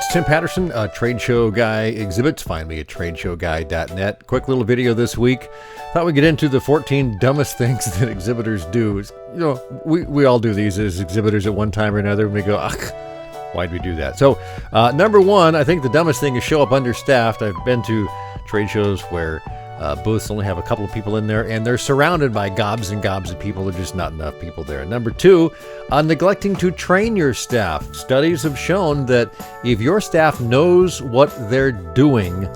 It's Tim Patterson, a Trade Show Guy Exhibits. Find me at tradeshowguy.net. Quick little video this week. Thought we'd get into the 14 dumbest things that exhibitors do. You know, we all do these as exhibitors at one time or another, and we go, ugh, why'd we do that? So, number one, I think the dumbest thing is show up understaffed. I've been to trade shows where booths only have a couple of people in there, and they're surrounded by gobs and gobs of people. There's just not enough people there. Number two, neglecting to train your staff. Studies have shown that if your staff knows what they're doing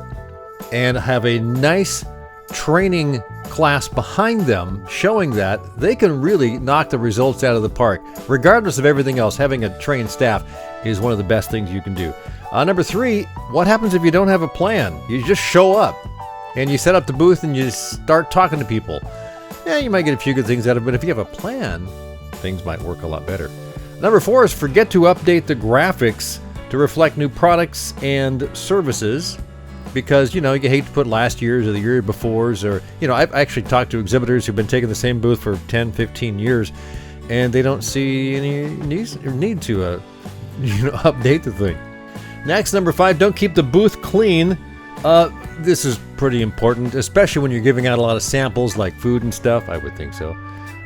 and have a nice training class behind them showing that, they can really knock the results out of the park. Regardless of everything else, having a trained staff is one of the best things you can do. Number three, what happens if you don't have a plan? You just show up and you set up the booth and you start talking to people. Yeah, you might get a few good things out of it, but if you have a plan, things might work a lot better. Number four is forget to update the graphics to reflect new products and services, because, you hate to put last year's or the year before's, or, I've actually talked to exhibitors who've been taking the same booth for 10, 15 years, and they don't see any need to, update the thing. Next, number five, don't keep the booth clean. This is pretty important, especially when you're giving out a lot of samples like food and stuff. I would think so.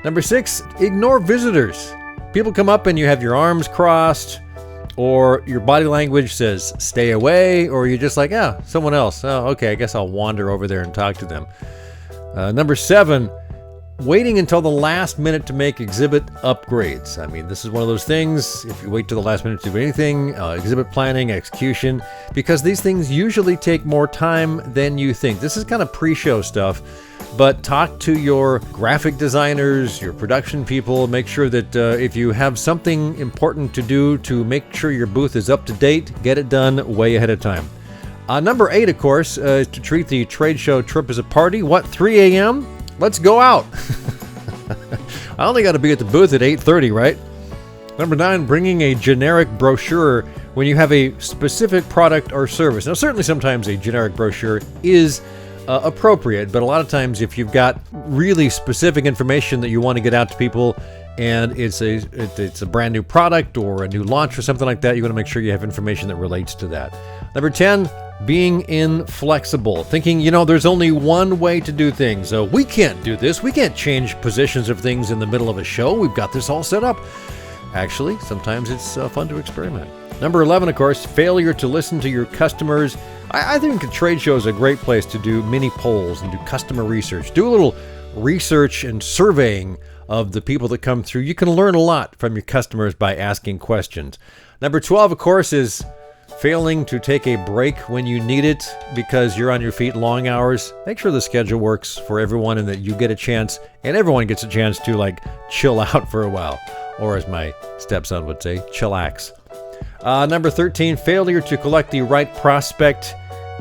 Number six, ignore visitors. People come up and you have your arms crossed, or your body language says stay away, or you're just like, someone else. Oh, okay, I guess I'll wander over there and talk to them. Number seven, waiting until the last minute to make exhibit upgrades. I mean, this is one of those things, if you wait till the last minute to do anything, exhibit planning, execution, because these things usually take more time than you think. This is kind of pre-show stuff, but talk to your graphic designers, your production people, make sure that if you have something important to do to make sure your booth is up to date, get it done way ahead of time. Number eight, of course, is to treat the trade show trip as a party. 3 a.m.? Let's go out. I only got to be at the booth at 8:30, right? Number nine, bringing a generic brochure when you have a specific product or service. Now, certainly sometimes a generic brochure is appropriate, but a lot of times if you've got really specific information that you want to get out to people, and it's a brand new product or a new launch or something like that, you want to make sure you have information that relates to that. Number 10, being inflexible. Thinking, there's only one way to do things. So we can't do this. We can't change positions of things in the middle of a show. We've got this all set up. Actually, sometimes it's fun to experiment. Number 11, of course, failure to listen to your customers. I think a trade show is a great place to do mini polls and do customer research. Do a little research and surveying of the people that come through. You can learn a lot from your customers by asking questions. Number 12, of course, is failing to take a break when you need it because you're on your feet long hours. Make sure the schedule works for everyone and that you get a chance, and everyone gets a chance to chill out for a while. Or as my stepson would say, chillax. Number 13, failure to collect the right prospect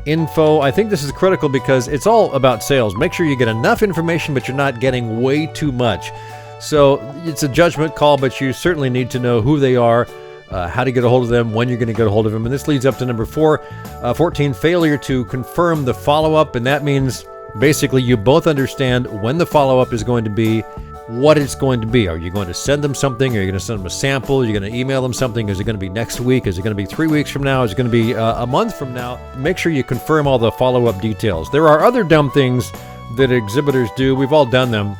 info. I think this is critical because it's all about sales. Make sure you get enough information, but you're not getting way too much. So it's a judgment call, but you certainly need to know who they are, how to get a hold of them, when you're going to get a hold of them. And this leads up to number 14, failure to confirm the follow-up. And that means basically you both understand when the follow-up is going to be, what it's going to be. Are you going to send them something? Are you going to send them a sample? Are you going to email them something? Is it going to be next week? Is it going to be 3 weeks from now? Is it going to be a month from now? Make sure you confirm all the follow-up details. There are other dumb things that exhibitors do. We've all done them.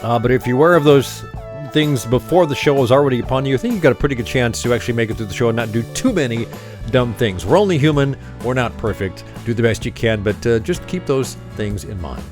But if you're aware of those things before the show is already upon you, I think you've got a pretty good chance to actually make it through the show and not do too many dumb things. We're only human. We're not perfect. Do the best you can, but just keep those things in mind.